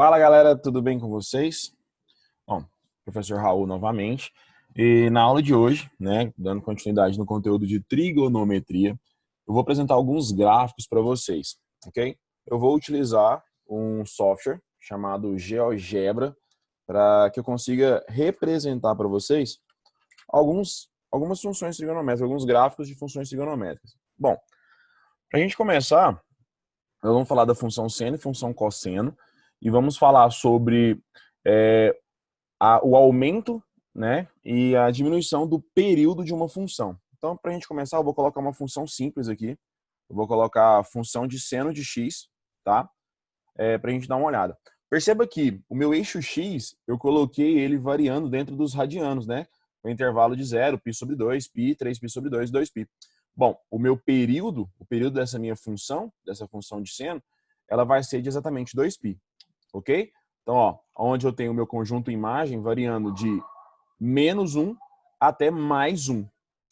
Fala galera, tudo bem com vocês? Bom, professor Raul novamente. E na aula de hoje, né, dando continuidade no conteúdo de trigonometria, eu vou apresentar alguns gráficos para vocês, ok? Eu vou utilizar um software chamado GeoGebra para que eu consiga representar para vocês algumas funções trigonométricas, alguns gráficos de funções trigonométricas. Bom, para a gente começar, nós vamos falar da função seno e função cosseno e vamos falar sobre é, o aumento, né, e a diminuição do período de uma função. Então, para a gente começar, eu vou colocar uma função simples aqui. Eu vou colocar a função de seno de x, tá? Para a gente dar uma olhada. Perceba que o meu eixo x, eu coloquei ele variando dentro dos radianos, né? O intervalo de 0, π sobre 2, π, 3π sobre 2, 2π. Bom, o meu período, o período dessa minha função, dessa função de seno, ela vai ser de exatamente 2π, ok? Então, ó, onde eu tenho o meu conjunto imagem variando de -1 até +1,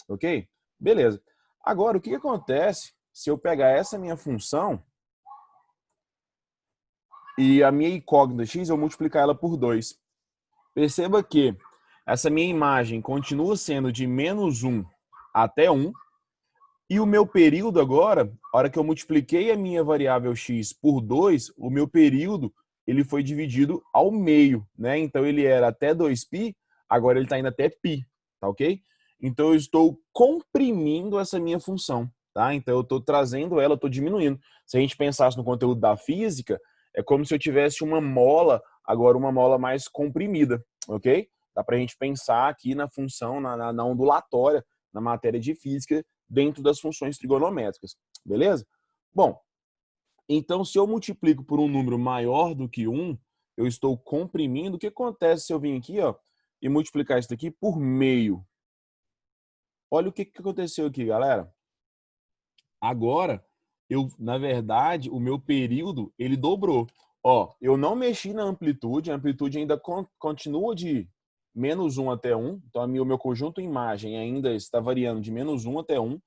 ok? Beleza. Agora, o que acontece se eu pegar essa minha função e a minha incógnita x eu multiplicar ela por 2? Perceba que essa minha imagem continua sendo de -1 até 1, e o meu período agora, a hora que eu multipliquei a minha variável x por 2, o meu período ele foi dividido ao meio, né? Então ele era até 2π, agora ele está indo até π, tá ok? Então eu estou comprimindo essa minha função, tá? Então eu estou trazendo ela, eu estou diminuindo. Se a gente pensasse no conteúdo da física, é como se eu tivesse uma mola, agora uma mola mais comprimida, ok? Dá para a gente pensar aqui na função, na ondulatória, na matéria de física, dentro das funções trigonométricas, beleza? Bom, então se eu multiplico por um número maior do que 1, eu estou comprimindo. O que acontece se eu vir aqui, ó, e multiplicar isso daqui por meio? Olha o que aconteceu aqui, galera. Agora, na verdade, o meu período, ele dobrou. Ó, eu não mexi na amplitude, a amplitude ainda continua de -1 até 1, então o meu conjunto imagem ainda está variando de -1 até 1,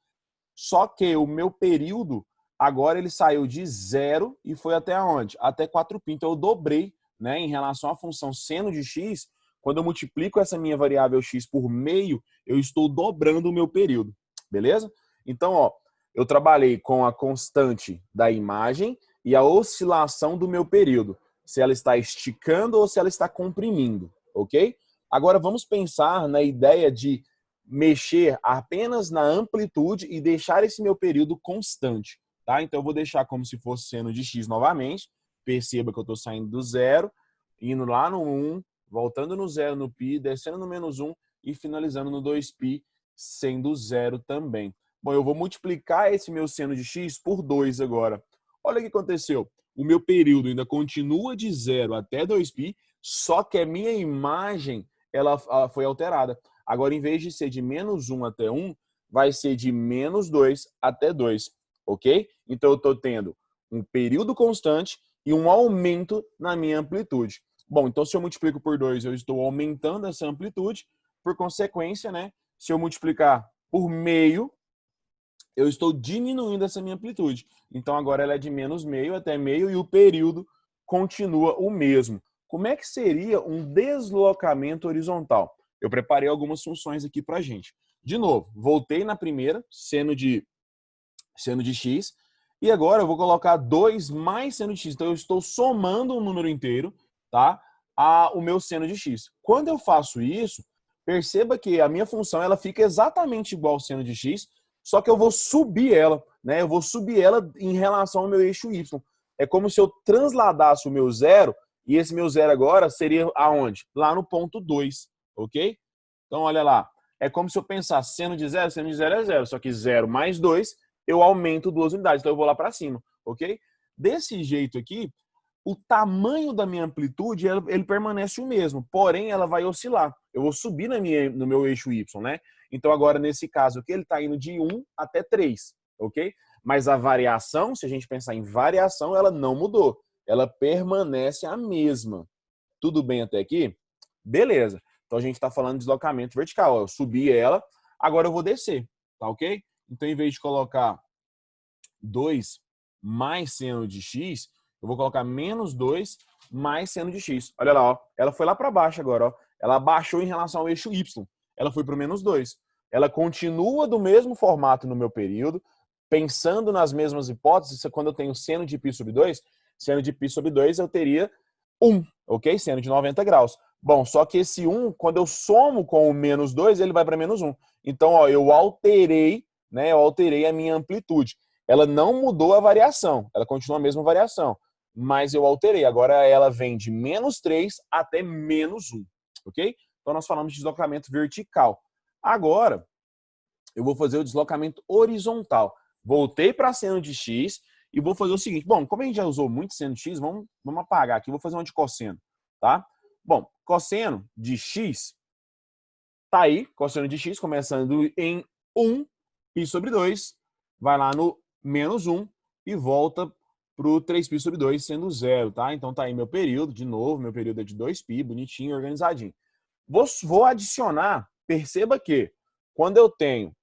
só que o meu período, agora ele saiu de 0 e foi até onde? Até 4π. Então eu dobrei, né, em relação à função seno de x. Quando eu multiplico essa minha variável x por meio, eu estou dobrando o meu período, beleza? Então, ó, eu trabalhei com a constante da imagem e a oscilação do meu período, se ela está esticando ou se ela está comprimindo, ok? Agora vamos pensar na ideia de mexer apenas na amplitude e deixar esse meu período constante, tá? Então eu vou deixar como se fosse seno de x novamente. Perceba que eu estou saindo do 0, indo lá no 1, voltando no 0 no π, descendo no -1 e finalizando no 2π, sendo 0 também. Bom, eu vou multiplicar esse meu seno de x por 2 agora. Olha o que aconteceu. O meu período ainda continua de 0 até 2π, só que a minha imagem ela foi alterada. Agora, em vez de ser de -1 até 1, vai ser de -2 até 2, ok? Então, eu estou tendo um período constante e um aumento na minha amplitude. Bom, então se eu multiplico por 2, eu estou aumentando essa amplitude. Por consequência, né, se eu multiplicar por meio, eu estou diminuindo essa minha amplitude. Então, agora ela é de -meio até meio e o período continua o mesmo. Como é que seria um deslocamento horizontal? Eu preparei algumas funções aqui para a gente. De novo, voltei na primeira, seno de x, e agora eu vou colocar 2 mais seno de x. Então, eu estou somando um número inteiro, tá, o meu seno de x. Quando eu faço isso, perceba que a minha função ela fica exatamente igual ao seno de x, só que eu vou subir ela, né? Eu vou subir ela em relação ao meu eixo y. É como se eu transladasse o meu zero, e esse meu zero agora seria aonde? Lá no ponto 2, ok? Então, olha lá. É como se eu pensasse seno de 0 é 0, só que 0 mais 2, eu aumento 2 unidades, então eu vou lá para cima, ok? Desse jeito aqui, o tamanho da minha amplitude ele permanece o mesmo, porém ela vai oscilar. Eu vou subir no meu eixo y, né? Então agora nesse caso aqui ele está indo de 1 até 3, ok? Mas a variação, se a gente pensar em variação, ela não mudou. Ela permanece a mesma. Tudo bem até aqui? Beleza. Então a gente está falando de deslocamento vertical. Eu subi ela, agora eu vou descer, tá ok? Então em vez de colocar 2 mais seno de x, Eu vou colocar menos 2 mais seno de x. Olha lá, ó. Ela foi lá para baixo agora, ó. Ela abaixou em relação ao eixo y. Ela foi para o menos 2. Ela continua do mesmo formato no meu período, pensando nas mesmas hipóteses. Quando eu tenho seno de π sobre 2, seno de π sobre 2 eu teria 1, ok? Seno de 90 graus. Bom, só que esse 1, quando eu somo com o menos 2, ele vai para menos 1. Então, ó, eu alterei, né? Eu alterei a minha amplitude. Ela não mudou a variação, ela continua a mesma variação, mas eu alterei. Agora ela vem de menos 3 até menos 1, ok? Então nós falamos de deslocamento vertical. Agora, eu vou fazer o deslocamento horizontal. Voltei para seno de x e vou fazer o seguinte. Bom, como a gente já usou muito seno de x, vamos apagar aqui. Vou fazer uma de cosseno, tá? Bom, cosseno de x tá aí. Cosseno de x começando em 1 π sobre 2. Vai lá no menos 1 e volta para o 3π sobre 2 sendo 0, tá? Então tá aí meu período, de novo, meu período é de 2π, bonitinho, organizadinho. Vou adicionar, perceba que quando eu tenho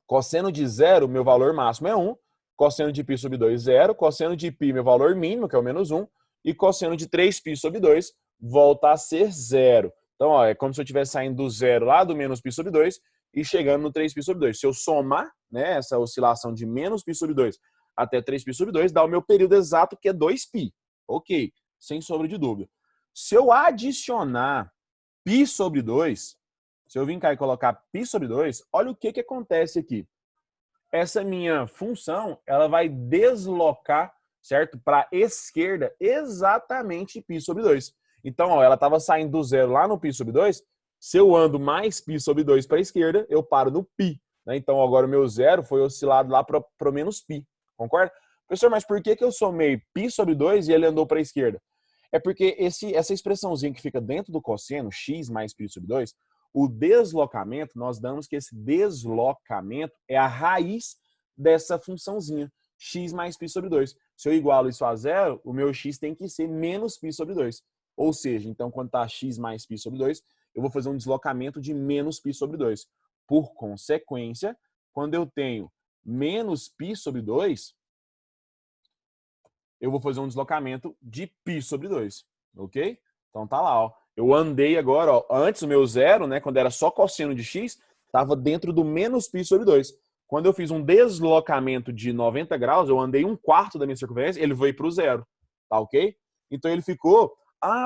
cosseno de 0, meu valor máximo é 1, cosseno de π sobre 2, 0, cosseno de π, meu valor mínimo, que é o menos 1, e cosseno de 3π sobre 2 volta a ser 0. Então, ó, é como se eu estivesse saindo do 0 lá do menos π sobre 2 e chegando no 3π sobre 2. Se eu somar, né, essa oscilação de menos π sobre 2 até 3π sobre 2, dá o meu período exato, que é 2π. Ok, sem sombra de dúvida. Se eu adicionar π sobre 2, se eu vir cá e colocar π sobre 2, olha o que acontece aqui. Essa minha função, ela vai deslocar, certo? Para a esquerda, exatamente π sobre 2. Então, ó, ela estava saindo do 0 lá no π sobre 2. Se eu ando mais π sobre 2 para a esquerda, eu paro no π. Né? Então, agora o meu 0 foi oscilado lá para o menos π. Concorda? Professor, mas por que eu somei π sobre 2 e ele andou para a esquerda? É porque essa expressãozinha que fica dentro do cosseno, x mais π sobre 2, o deslocamento, nós damos que esse deslocamento é a raiz dessa funçãozinha, x mais π sobre 2. Se eu igualo isso a 0, o meu x tem que ser menos π sobre 2. Ou seja, então, quando está x mais π sobre 2, eu vou fazer um deslocamento de menos π sobre 2. Por consequência, quando eu tenho menos π sobre 2, eu vou fazer um deslocamento de π sobre 2, ok? Então tá lá, ó. Eu andei agora, ó, antes o meu 0, né, quando era só cosseno de x, estava dentro do menos π sobre 2. Quando eu fiz um deslocamento de 90 graus, eu andei 1/4 da minha circunferência, ele veio para o 0, tá ok? Então ele ficou,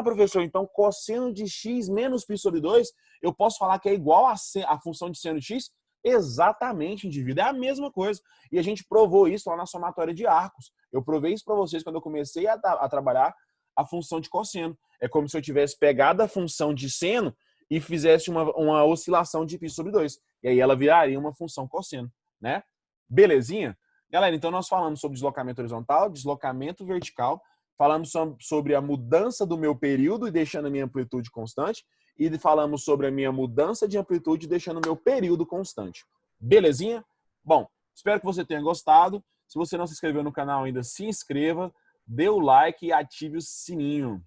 professor, então cosseno de x menos π sobre 2, eu posso falar que é igual a função de seno de x? Exatamente, indivíduo, é a mesma coisa. E a gente provou isso lá na somatória de arcos. Eu provei isso para vocês quando eu comecei a trabalhar a função de cosseno. É como se eu tivesse pegado a função de seno e fizesse uma oscilação de π sobre 2. E aí ela viraria uma função cosseno, né? Belezinha? Galera, então nós falamos sobre deslocamento horizontal, deslocamento vertical, falamos sobre a mudança do meu período e deixando a minha amplitude constante, e falamos sobre a minha mudança de amplitude deixando o meu período constante. Belezinha? Bom, espero que você tenha gostado. Se você não se inscreveu no canal ainda, se inscreva, dê o like e ative o sininho.